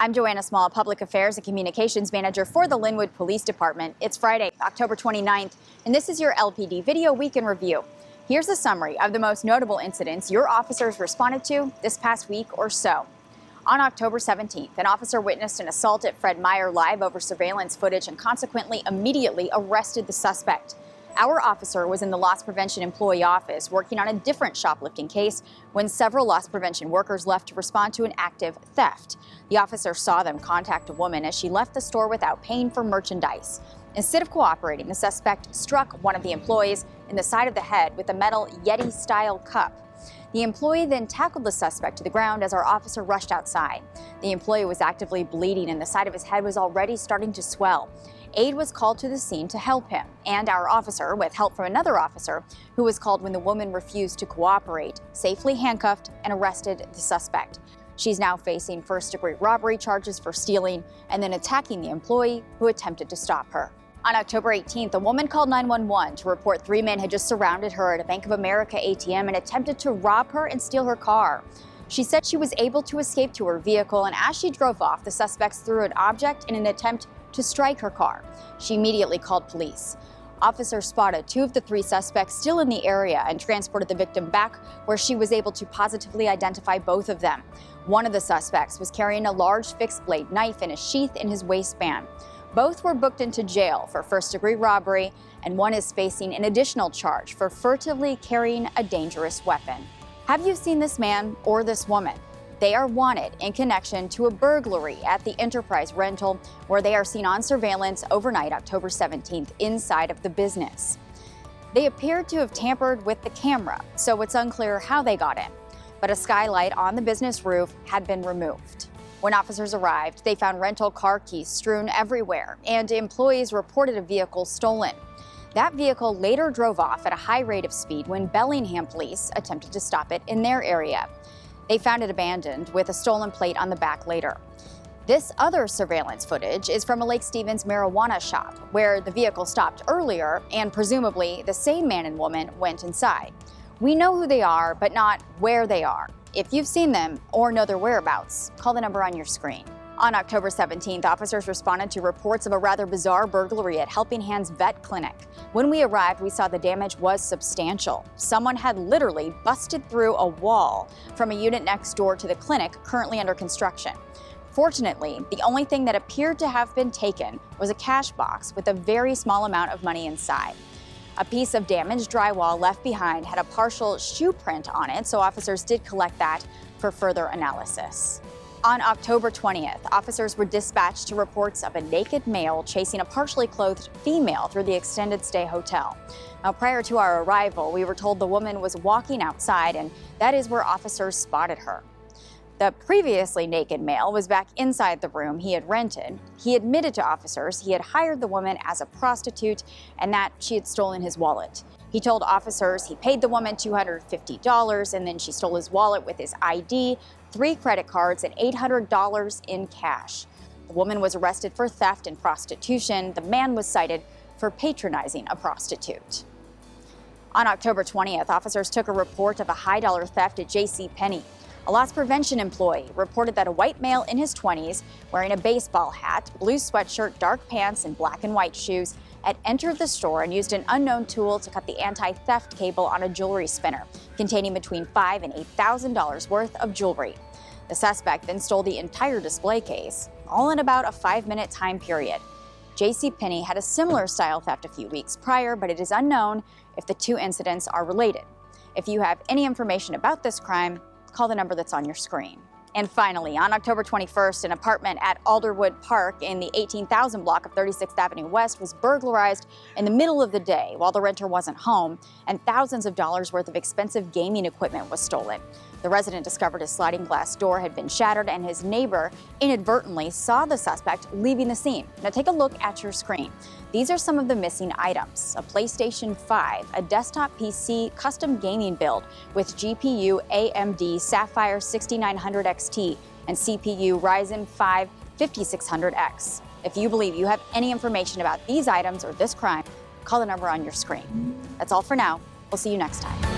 I'm Joanna Small, Public Affairs and Communications Manager for the Lynnwood Police Department. It's Friday, October 29th, and this is your LPD Video Week in Review. Here's a summary of the most notable incidents your officers responded to this past week or so. On October 17th, an officer witnessed an assault at Fred Meyer live over surveillance footage and consequently immediately arrested the suspect. Our officer was in the loss prevention employee office working on a different shoplifting case when several loss prevention workers left to respond to an active theft. The officer saw them contact a woman as she left the store without paying for merchandise. Instead of cooperating, the suspect struck one of the employees in the side of the head with a metal Yeti-style cup. The employee then tackled the suspect to the ground as our officer rushed outside. The employee was actively bleeding and the side of his head was already starting to swell. Aid was called to the scene to help him, and our officer, with help from another officer who was called when the woman refused to cooperate, safely handcuffed and arrested the suspect. She's now facing first-degree robbery charges for stealing and then attacking the employee who attempted to stop her. On October 18th, a woman called 911 to report 3 men had just surrounded her at a Bank of America ATM and attempted to rob her and steal her car. She said she was able to escape to her vehicle, and as she drove off, the suspects threw an object in an attempt to strike her car. She immediately called police. Officers spotted 2 of the 3 suspects still in the area and transported the victim back, where she was able to positively identify both of them. One of the suspects was carrying a large fixed-blade knife in a sheath in his waistband. Both were booked into jail for first-degree robbery, and one is facing an additional charge for furtively carrying a dangerous weapon. Have you seen this man or this woman? They are wanted in connection to a burglary at the Enterprise Rental, where they are seen on surveillance overnight October 17th inside of the business. They appeared to have tampered with the camera, so it's unclear how they got in, but a skylight on the business roof had been removed. When officers arrived, they found rental car keys strewn everywhere, and employees reported a vehicle stolen. That vehicle later drove off at a high rate of speed when Bellingham police attempted to stop it in their area. They found it abandoned with a stolen plate on the back later. This other surveillance footage is from a Lake Stevens marijuana shop where the vehicle stopped earlier and presumably the same man and woman went inside. We know who they are, but not where they are. If you've seen them or know their whereabouts, call the number on your screen. On October 17th, officers responded to reports of a rather bizarre burglary at Helping Hands Vet Clinic. When we arrived, we saw the damage was substantial. Someone had literally busted through a wall from a unit next door to the clinic currently under construction. Fortunately, the only thing that appeared to have been taken was a cash box with a very small amount of money inside. A piece of damaged drywall left behind had a partial shoe print on it, so officers did collect that for further analysis. On October 20th, officers were dispatched to reports of a naked male chasing a partially clothed female through the extended stay hotel. Now, prior to our arrival, we were told the woman was walking outside, and that is where officers spotted her. The previously naked male was back inside the room he had rented. He admitted to officers he had hired the woman as a prostitute and that she had stolen his wallet. He told officers he paid the woman $250 and then she stole his wallet with his ID, 3 credit cards, and $800 in cash. The woman was arrested for theft and prostitution. The man was cited for patronizing a prostitute. On October 20th, officers took a report of a high-dollar theft at JCPenney. A loss prevention employee reported that a white male in his 20s, wearing a baseball hat, blue sweatshirt, dark pants, and black and white shoes, had entered the store and used an unknown tool to cut the anti-theft cable on a jewelry spinner, containing between $5,000 and $8,000 worth of jewelry. The suspect then stole the entire display case, all in about a 5-minute time period. JCPenney had a similar style theft a few weeks prior, but it is unknown if the 2 incidents are related. If you have any information about this crime, call the number that's on your screen. And finally, on October 21st, an apartment at Alderwood Park in the 18,000 block of 36th Avenue West was burglarized in the middle of the day while the renter wasn't home, and thousands of dollars worth of expensive gaming equipment was stolen. The resident discovered his sliding glass door had been shattered, and his neighbor inadvertently saw the suspect leaving the scene. Now take a look at your screen. These are some of the missing items: a PlayStation 5, a desktop PC custom gaming build with GPU AMD Sapphire 6900 XT and CPU Ryzen 5 5600X. If you believe you have any information about these items or this crime, call the number on your screen. That's all for now. We'll see you next time.